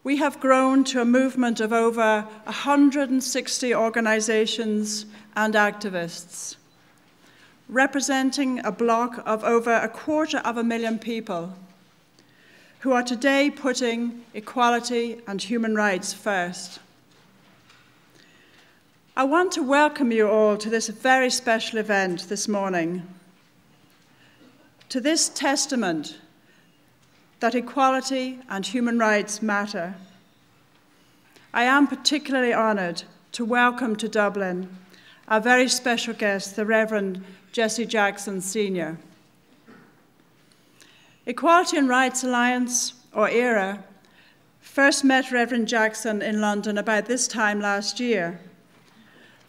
we have grown to a movement of over 160 organizations and activists, representing a bloc of over 250,000 people who are today putting equality and human rights first. I want to welcome you all to this very special event this morning, to this testament that equality and human rights matter. I am particularly honoured to welcome to Dublin our very special guest, the Reverend Jesse Jackson Sr. Equality and Rights Alliance, or ERA, first met Reverend Jackson in London about this time last year.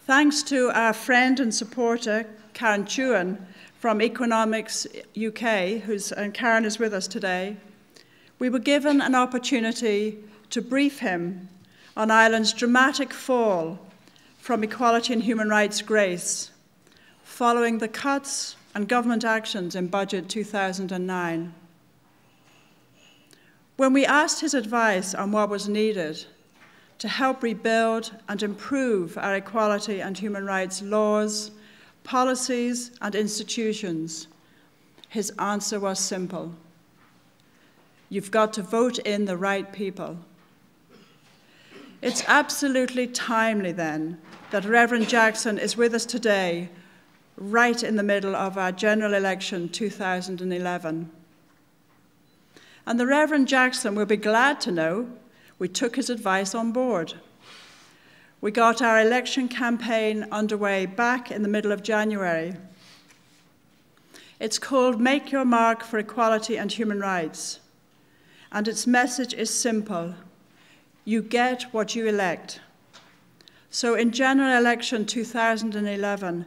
Thanks to our friend and supporter, Karen Chuan from Economics UK, and Karen is with us today, we were given an opportunity to brief him on Ireland's dramatic fall from equality and human rights grace following the cuts and government actions in Budget 2009. When we asked his advice on what was needed to help rebuild and improve our equality and human rights laws, policies, and institutions, his answer was simple. You've got to vote in the right people. It's absolutely timely, then, that Reverend Jackson is with us today, right in the middle of our general election 2011. And the Reverend Jackson will be glad to know we took his advice on board. We got our election campaign underway back in the middle of January. It's called Make Your Mark for Equality and Human Rights. And its message is simple. You get what you elect. So in general election 2011,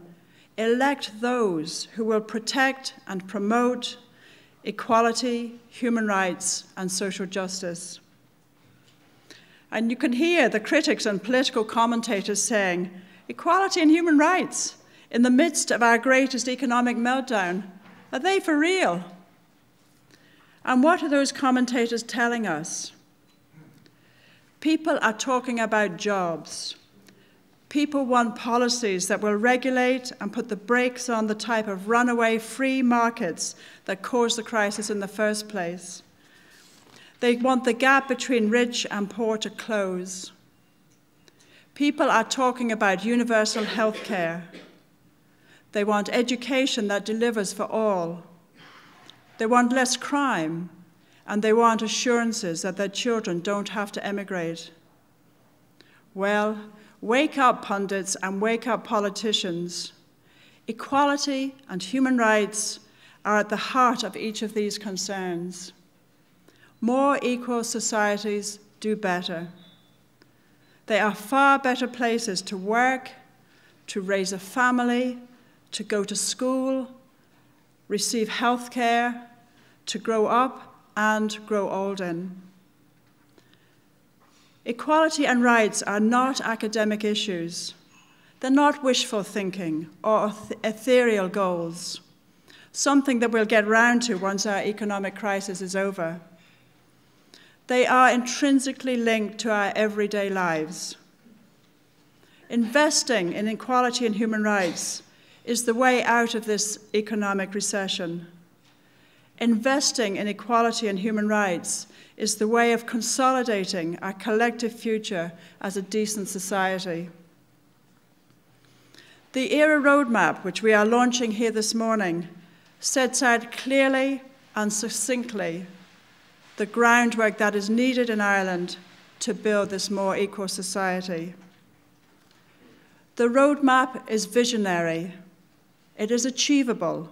elect those who will protect and promote equality, human rights, and social justice. And you can hear the critics and political commentators saying, equality and human rights in the midst of our greatest economic meltdown, are they for real? And what are those commentators telling us? People are talking about jobs. People want policies that will regulate and put the brakes on the type of runaway free markets that caused the crisis in the first place. They want the gap between rich and poor to close. People are talking about universal health care. They want education that delivers for all. They want less crime, and they want assurances that their children don't have to emigrate. Well, wake up, pundits, and wake up, politicians. Equality and human rights are at the heart of each of these concerns. More equal societies do better. They are far better places to work, to raise a family, to go to school, receive health care, to grow up and grow old in. Equality and rights are not academic issues. They're not wishful thinking or ethereal goals, something that we'll get round to once our economic crisis is over. They are intrinsically linked to our everyday lives. Investing in equality and human rights is the way out of this economic recession. Investing in equality and human rights is the way of consolidating our collective future as a decent society. The ERA roadmap, which we are launching here this morning, sets out clearly and succinctly the groundwork that is needed in Ireland to build this more equal society. The roadmap is visionary. It is achievable.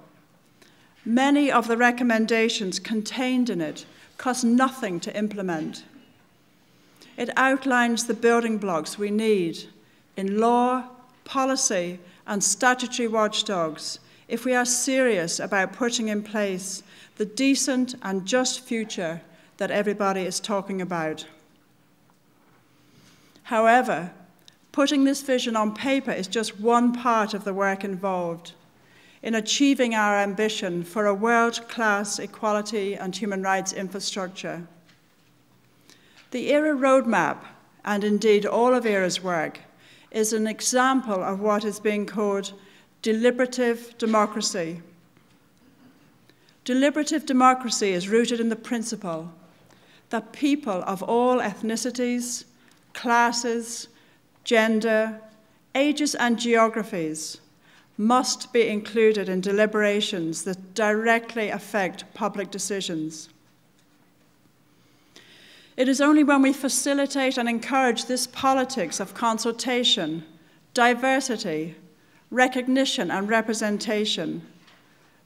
Many of the recommendations contained in it cost nothing to implement. It outlines the building blocks we need in law, policy, and statutory watchdogs if we are serious about putting in place the decent and just future that everybody is talking about. However, putting this vision on paper is just one part of the work involved in achieving our ambition for a world-class equality and human rights infrastructure. The ERA roadmap, and indeed all of ERA's work, is an example of what is being called deliberative democracy. Deliberative democracy is rooted in the principle that people of all ethnicities, classes, gender, ages, and geographies must be included in deliberations that directly affect public decisions. It is only when we facilitate and encourage this politics of consultation, diversity, recognition, and representation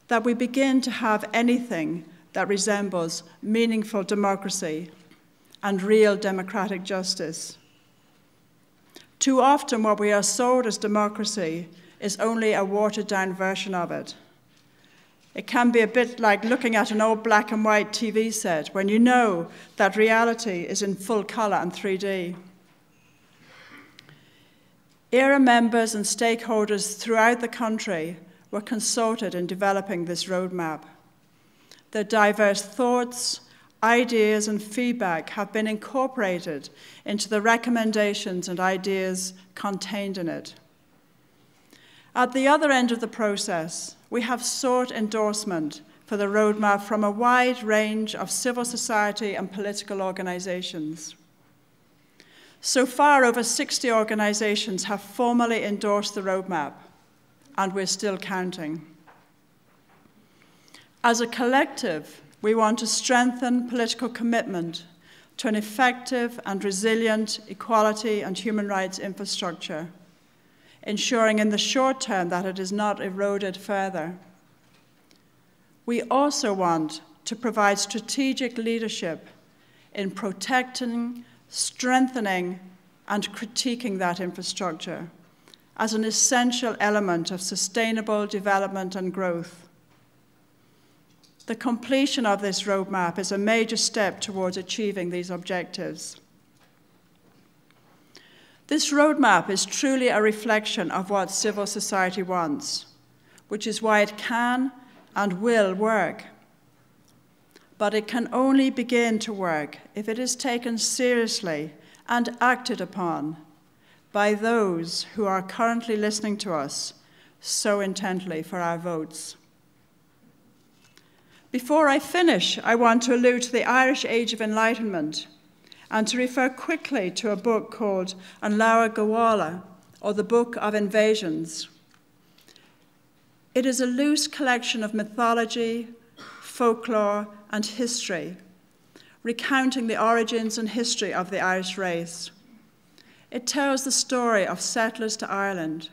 that we begin to have anything that resembles meaningful democracy and real democratic justice. Too often, what we are sold as democracy is only a watered-down version of it. It can be a bit like looking at an old black and white TV set when you know that reality is in full color and 3D. ERA members and stakeholders throughout the country were consulted in developing this roadmap. Their diverse thoughts, ideas, and feedback have been incorporated into the recommendations and ideas contained in it. At the other end of the process, we have sought endorsement for the roadmap from a wide range of civil society and political organizations. So far, over 60 organizations have formally endorsed the roadmap, and we're still counting. As a collective, we want to strengthen political commitment to an effective and resilient equality and human rights infrastructure, ensuring in the short term that it is not eroded further. We also want to provide strategic leadership in protecting, strengthening, and critiquing that infrastructure as an essential element of sustainable development and growth. The completion of this roadmap is a major step towards achieving these objectives. This roadmap is truly a reflection of what civil society wants, which is why it can and will work. But it can only begin to work if it is taken seriously and acted upon by those who are currently listening to us so intently for our votes. Before I finish, I want to allude to the Irish Age of Enlightenment and to refer quickly to a book called An Leabhar Gabhála, or the Book of Invasions. It is a loose collection of mythology, folklore, and history, recounting the origins and history of the Irish race. It tells the story of settlers to Ireland.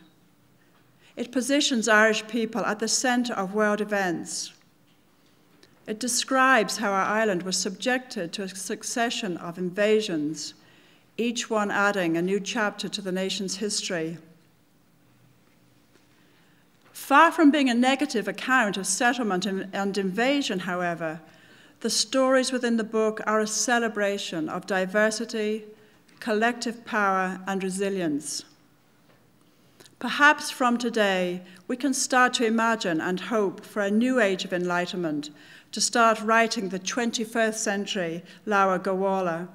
It positions Irish people at the center of world events. It describes how our island was subjected to a succession of invasions, each one adding a new chapter to the nation's history. Far from being a negative account of settlement and invasion, however, the stories within the book are a celebration of diversity, collective power, and resilience. Perhaps from today, we can start to imagine and hope for a new age of enlightenment to start writing the 21st century Leabhar Gabhála,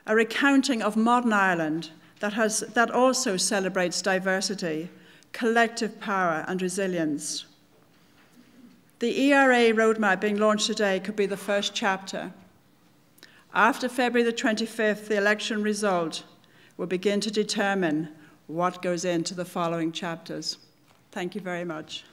a recounting of modern Ireland that also celebrates diversity, collective power, and resilience. The ERA roadmap being launched today could be the first chapter. After February the 25th, the election result will begin to determine what goes into the following chapters. Thank you very much.